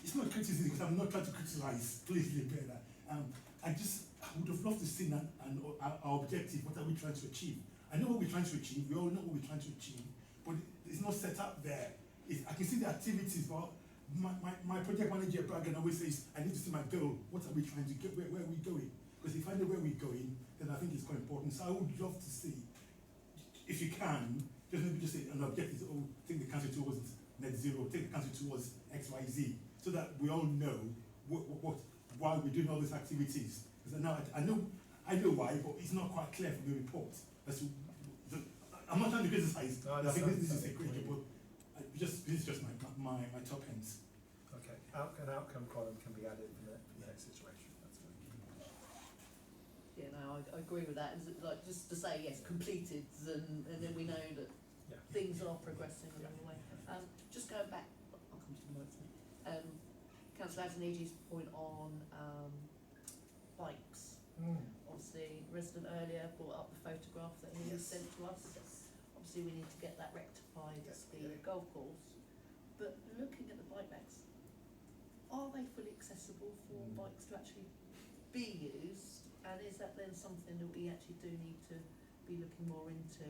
It's not criticism because I'm not trying to criticize. Please repair that. I would have loved to see that and our objective. What are we trying to achieve? I know what we're trying to achieve. We all know what we're trying to achieve, but it's not set up there. I can see the activities, but my project manager Bragan always says, I need to see my goal. What are we trying to get? Where are we going? Because if I know where we're going, then I think it's quite important. So I would love to see, if you can, just say an objective. Oh, take the country towards net zero. Take the country towards X, Y, Z, so that we all know why we're doing all these activities. Because I know why, but it's not quite clear from the report. I'm not trying to criticize. No, I think this is a great report. This is just my top ends. Okay, an outcome column can be added for the next situation. That's good. Yeah, no, I agree with that. Like just to say yes, completed, and then we know that things are progressing along the way. Just going back, I'll come to the words now. Councillor Azaniji's point on bikes. Obviously, resident earlier brought up the photograph that he sent to us. Obviously, we need to get that rectified at the golf course. But looking at the bike racks, are they fully accessible for bikes to actually be used? And is that then something that we actually do need to be looking more into?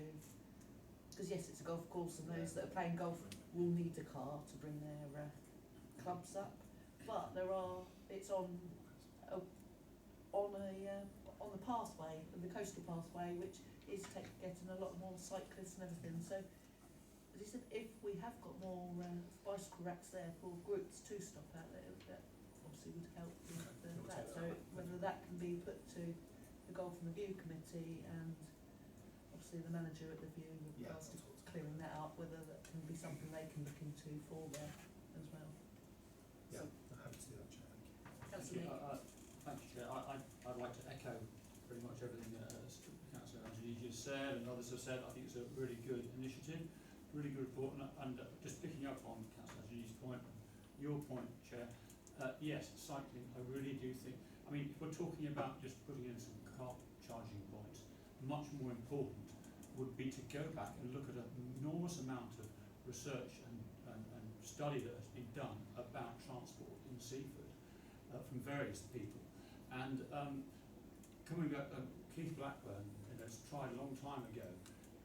Because yes, it's a golf course, and those that are playing golf will need a car to bring their clubs up. But it's on the pathway, the coastal pathway, which is getting a lot more cyclists and everything. So, as you said, if we have got more bicycle racks there for groups to stop at, that obviously would help with that. So whether that can be put to the Golf and Review Committee and obviously the manager at the View with regards to clearing that up, whether that can be something they can look into for there as well. Yeah, I'm happy to do that, Chair. Councillor Thank you, Chair. I'd like to echo pretty much everything that Councillor Angelini just said and others have said. I think it's a really good initiative, really good report, and just picking up on Councillor Angelini's point, your point, Chair, yes, cycling, I really do think, I mean, if we're talking about just putting in some car charging points, much more important would be to go back and look at an enormous amount of research and study that has been done about transport in Seaford from various people. And coming back, Keith Blackburn has tried a long time ago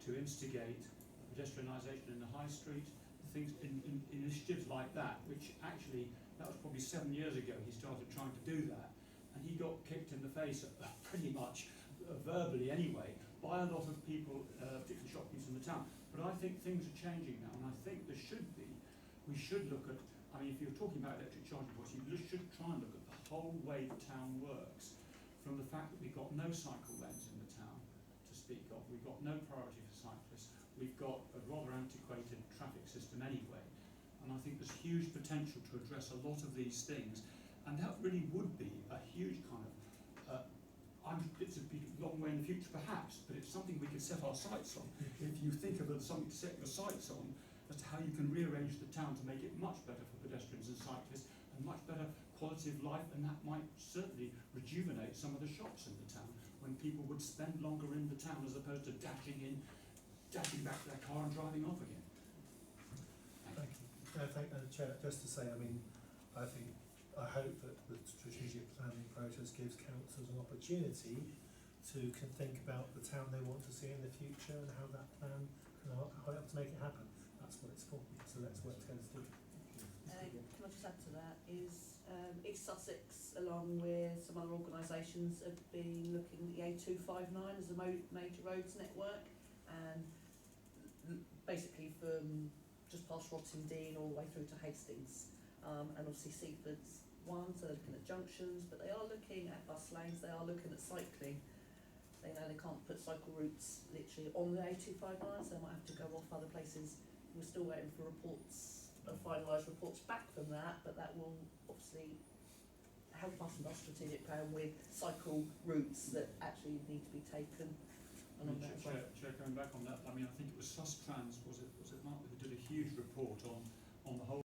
to instigate pedestrianisation in the high street, things in initiatives like that, which actually, that was probably 7 years ago he started trying to do that, and he got kicked in the face pretty much verbally anyway by a lot of people, particularly shopkeepers in the town. But I think things are changing now, and I think we should look at, I mean, if you're talking about electric charging points, you should try and look at the whole way the town works, from the fact that we've got no cycle lanes in the town to speak of, we've got no priority for cyclists, we've got a rather antiquated traffic system anyway, and I think there's huge potential to address a lot of these things, and that really would be a huge kind of, it's a long way in the future perhaps, but it's something we could set our sights on. If you think of something to set your sights on, as to how you can rearrange the town to make it much better for pedestrians and cyclists, and much better quality of life, and that might certainly rejuvenate some of the shops in the town, when people would spend longer in the town as opposed to dashing back to their car and driving off again. Thank you. No, Chair, just to say, I mean, I hope that the strategic planning process gives councils an opportunity to think about the town they want to see in the future and how that plan can help to make it happen. That's what it's for, so let's work together to do it. Can I just add to that is East Sussex, along with some other organisations, have been looking at the A259 as a major roads network, and basically from just past Rottingdean all the way through to Hastings, and obviously Seaford's one, so they're looking at junctions, but they are looking at bus lanes, they are looking at cycling. They know they can't put cycle routes literally on the A259, so they might have to go off other places. We're still waiting for reports, finalised reports back from that, but that will obviously help us in our strategic plan with cycle routes that actually need to be taken. And on that as well. Chair, going back on that, I mean, I think it was Sustrans, was it Mark, who did a huge report on the whole,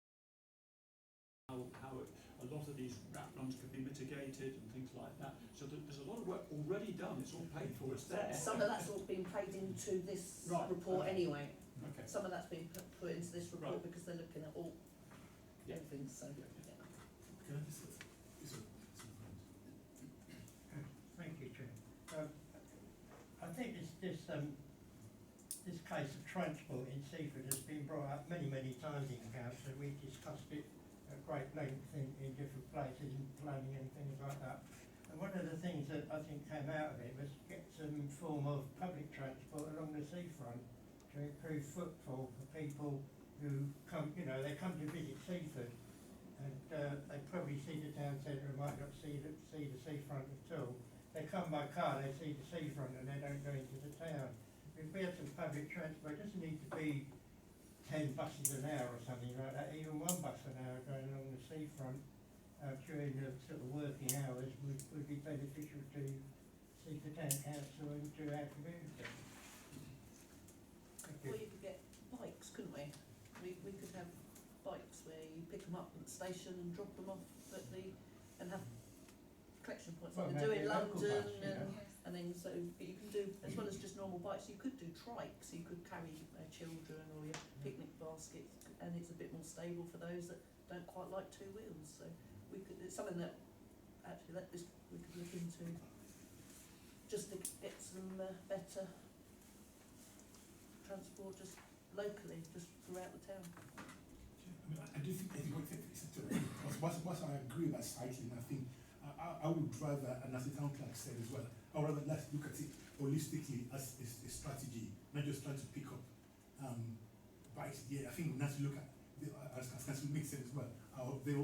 how a lot of these RAP runs could be mitigated and things like that. So there's a lot of work already done, it's all paid for, it's there. Some of that's all been paid into this report anyway. Okay. Some of that's been put into this report because they're looking at all everything, so Can I just Thank you, Chair. I think this case of transport in Seaford has been brought up many times in council. We discussed it at great length in different places, in planning and things like that. And one of the things that I think came out of it was get some form of public transport along the seafront to improve footfall for people who come, they come to visit Seaford, and they probably see the town centre and might not see the seafront at all. They come by car, they see the seafront and they don't go into the town. If we have some public transport, it doesn't need to be 10 buses an hour or something like that, even 1 bus an hour going along the seafront during the sort of working hours would be beneficial to Seaford Town Council and to our community. Or you could get bikes, couldn't we? We could have bikes where you pick them up at the station and drop them off at and have collection points like they do in London, and then so, but you can do, as well as just normal bikes, you could do trikes, you could carry children or your picnic baskets, and it's a bit more stable for those that don't quite like 2 wheels, so it's something that actually we could look into, just to get some better transport just locally, just throughout the town. I do think whilst I agree about cycling, I think I would rather, and as the town clerk said as well, I would rather let's look at it holistically as a strategy, not just trying to pick up bikes. Yeah, I think we have to look at as council makes sense as well. The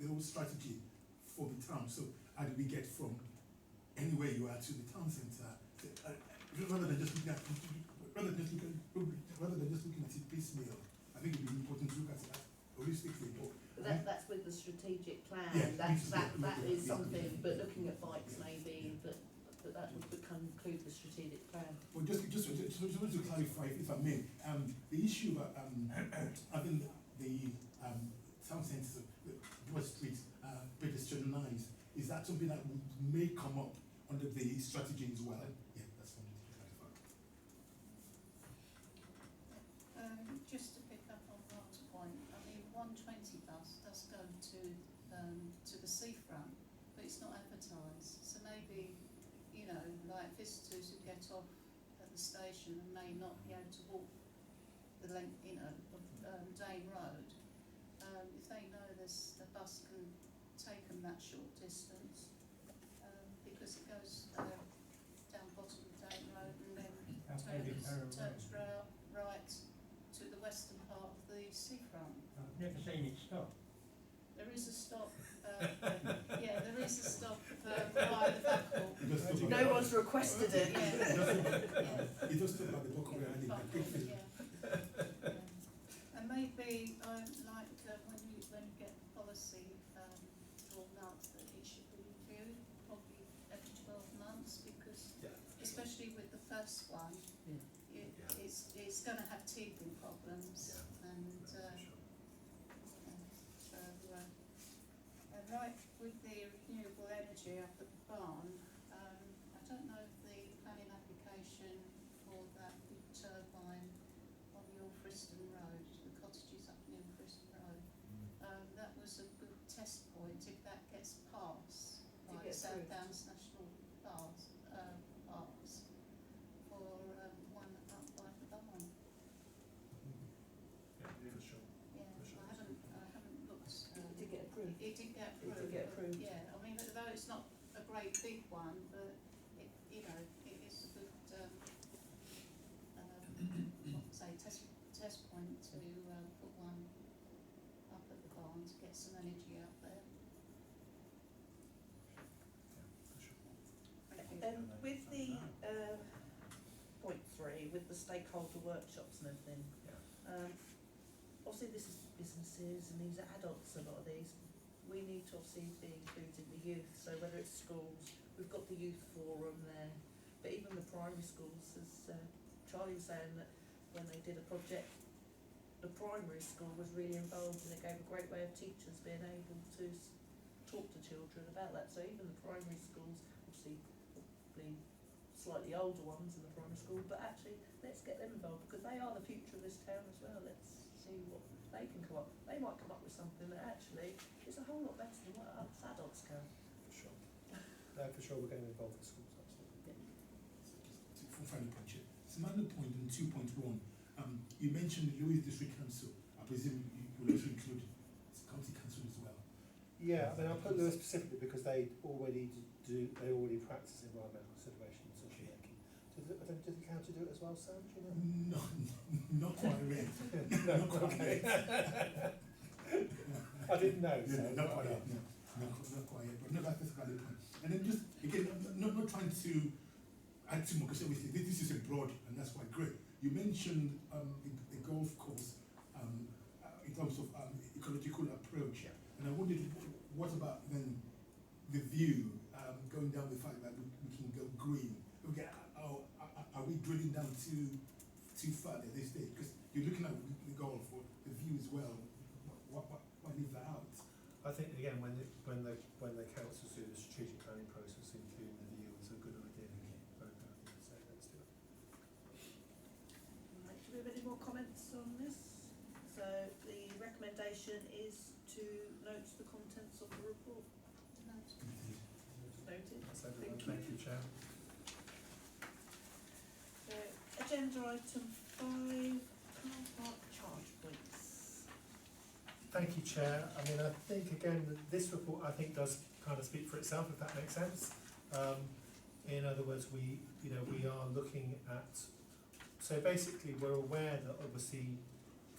whole strategy for the town. So how do we get from anywhere you are to the town centre? Rather than just looking at it piecemeal, I think it would be important to look at it holistically. But that's with the strategic plan. Yeah, that is something. But looking at bikes maybe, but that would include the strategic plan. Well, just want to clarify, if I may, the issue of having the town centre, Broad Street, pedestrianised, is that something that may come up under the strategy as well? Yeah, that's what I wanted to clarify. Just to pick up on Mark's point, I mean, 120 bus does go to the seafront, but it's not advertised. So maybe, like visitors who get off at the station and may not be able to walk the length, of Dane Road, if they know the bus can take them that short distance, because it goes down bottom of Dane Road and then turns right to the western part of the seafront. I've never seen it stop. There is a stop. There is a stop by the backhaul. No one's requested it. It just took about the book where I need And maybe like when you get the policy drawn up, that it should be reviewed probably every 12 months, because especially with the first one, it's going to have teething problems, and right with the renewable energy up at the barn, I don't know if the planning application for that big turbine on New Friston Road, the cottages up New Friston test point, if that gets passed To by get South approved. Downs National Parks, for one up by the barn. Yeah, for sure. Yeah, For sure. I haven't looked. It did get approved. It did get It approved. did get but approved. Yeah, I mean, although it's not a great big one, but it, you know, it is a good, say test point to put one up at the barn to get some energy out there. Yeah, for sure. With the point 3, with the stakeholder workshops and everything, obviously this is businesses and these are adults, a lot of these. We need to obviously be including the youth, so whether it's schools, we've got the youth forum there, but even the primary schools, as Charlie was saying, that when they did a project, the primary school was really involved and it gave a great way of teachers being able to talk to children about that. So even the primary schools, obviously the slightly older ones in the primary school, but actually let's get them involved because they are the future of this town as well. Let's see what they can come up. They might come up with something that actually is a whole lot better than what us adults can. For sure. For sure, we're getting involved with schools, absolutely. Just for final point, Chair. Samantha point on 2.1, you mentioned the Lewis District Council. I presume you will also include County Council as well. Yeah, I mean, I'll put Lewis specifically because they already practice environmental consideration and decision making. Did the county do it as well, Sam? Do you know? No, not quite yet. No, okay. I didn't know. Yeah, So not quite yet. No, not quite yet. But no, that's a valid point. And then just again, not trying to add too much because obviously this is a broad, and that's quite great. You mentioned the golf course in terms of ecological approach, and I wondered what about then the view going down the fact that we can go green. Okay, are we drilling down too far at this stage? Because you're looking at the golf or the view as well. Why leave that out? I think again, when the councils do the strategic planning process, including the view, is a good idea. So let's do it. Right, do we have any more comments on this? So the recommendation is to note the contents of the report. Noted. That's everyone. Thank Thank you, Chair. So agenda item 5, car park charge points. Thank you, Chair. I mean, I think again that this report I think does kind of speak for itself, if that makes sense. In other words, we are looking at. So basically, we're aware that obviously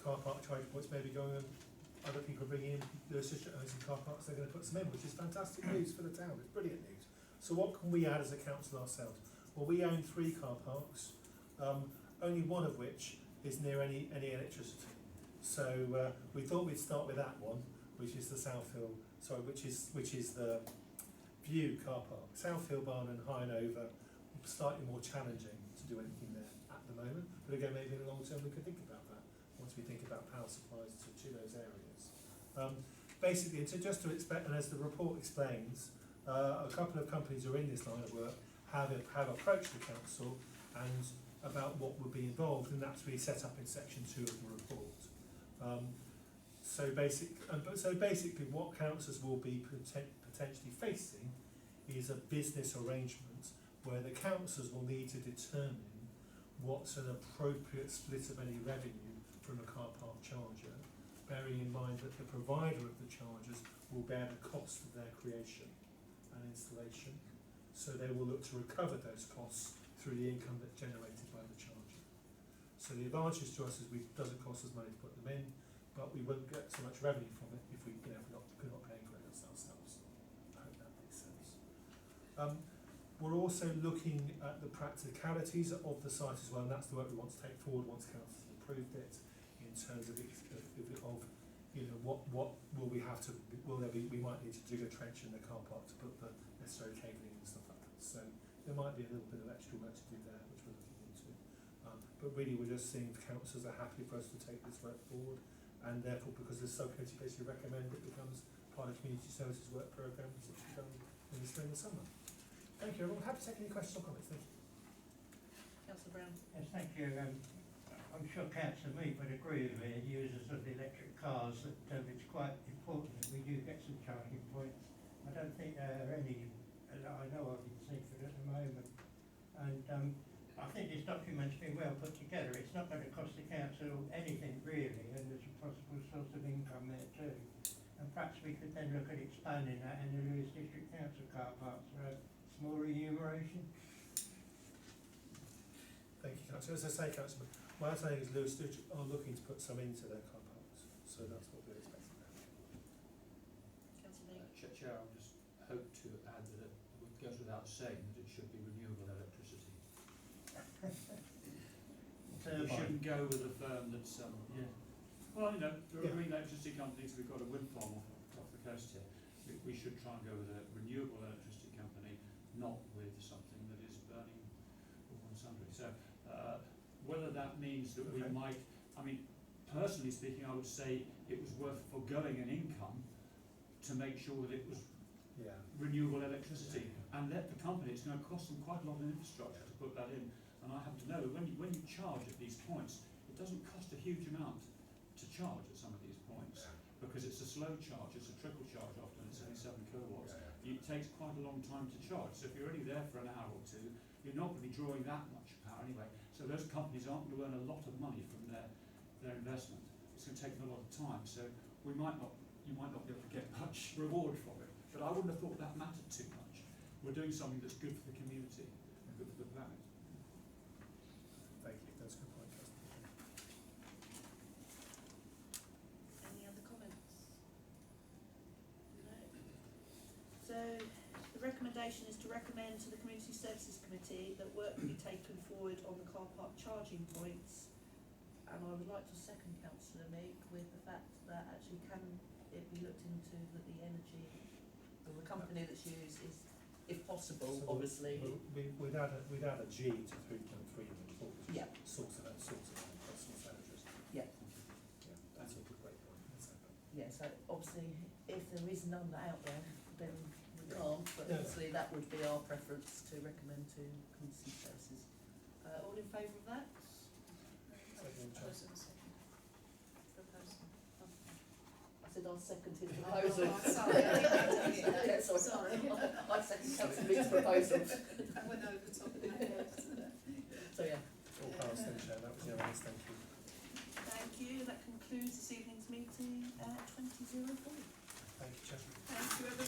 car park charge points may be going on. Other people are bringing in those district owners in car parks. They're going to put some in, which is fantastic news for the town. It's brilliant news. So what can we add as a council ourselves? Well, we own 3 car parks, only one of which is near any electricity. So we thought we'd start with that one, which is the which is the View car park. South Hill Barn and High and Over, slightly more challenging to do anything there at the moment. But again, maybe in the long term we could think about that once we think about power supplies to those areas. Basically, just to expect, and as the report explains, a couple of companies who are in this line of work have approached the council and about what would be involved, and that's really set up in section 2 of the report. So basically, what councils will be potentially facing is a business arrangement where the councils will need to determine what's an appropriate split of any revenue from a car park charger, bearing in mind that the provider of the chargers will bear the cost of their creation and installation. So they will look to recover those costs through the income that's generated by the charger. So the advantage to us is it doesn't cost us money to put them in, but we won't get so much revenue from it if we're not paying for it ourselves. I hope that makes sense. We're also looking at the practicalities of the site as well, and that's the work we want to take forward once council has approved it, in terms of what will we have to, we might need to dig a trench in the car park to put the necessary cabling and stuff like that. So there might be a little bit of extra work to do there, which we're looking into. But really we're just seeing if councils are happy for us to take this work forward, and therefore because the subcommittee basically recommend it becomes part of the community services work programme, which will be done in the spring and summer. Thank you everyone. Happy to take any questions or comments. Thank you. Councillor Brown. Yes, thank you. I'm sure Councillor Meek would agree with me, as users of the electric cars, that it's quite important that we do get some charging points. I don't think there are any that I know of in Seaford at the moment. And I think this document's been well put together. It's not going to cost the council anything really, and there's a possible source of income there too. And perhaps we could then look at expanding that in the Lewis District Council car parks for a small remuneration. Thank you, Councillor. As I say, Councillor, my understanding is Lewis District are looking to put some into their car parks, so that's what we're expecting now. Councillor Meek. Chair, I would just hope to add that it goes without saying that it should be renewable electricity. You shouldn't go with a firm that's, well, you know, there are green electricity companies, we've got a wind farm off the coast here. We should try and go with a renewable electricity company, not with something that is burning all and sundry. So, whether that means that we might, I mean, personally speaking, I would say it was worth foregoing an income to make sure that it was renewable electricity, and let the company, it's going to cost them quite a lot of infrastructure to put that in. And I happen to know that when you charge at these points, it doesn't cost a huge amount to charge at some of these points, because it's a slow charge, it's a trickle charge often, it's only 7 kilowatts. It takes quite a long time to charge, so if you're only there for an hour or two, you're not going to be drawing that much power anyway. So those companies aren't going to earn a lot of money from their investment. It's going to take them a lot of time, so you might not be able to get much reward from it, but I wouldn't have thought that mattered too much. We're doing something that's good for the community and good for the planet. Thank you, that's a good point, Councillor. Any other comments? No. So the recommendation is to recommend to the Community Services Committee that work be taken forward on the car park charging points. And I would like to second Councillor Meek with the fact that actually can it be looked into that the energy or the company that's used is, if possible, So obviously. we'd add a G to 3.3 and 4, which Yeah. is source of electricity. Yeah. Yeah, that's a great point. Yeah, so obviously if there is none out there, then we can't, but Yeah. obviously that would be our preference to recommend to Community Services. All in favour of that? Second, Chair. I said I'll second his proposal. Sorry, I didn't hear that. Yeah, sorry. I second Councillor Meek's proposal. That went over the top of my head. So yeah. All passed then, Chair, that was unanimous, thank you. Thank you. That concludes this evening's meeting at 20:04. Thank you, Chair. Thank you, everybody.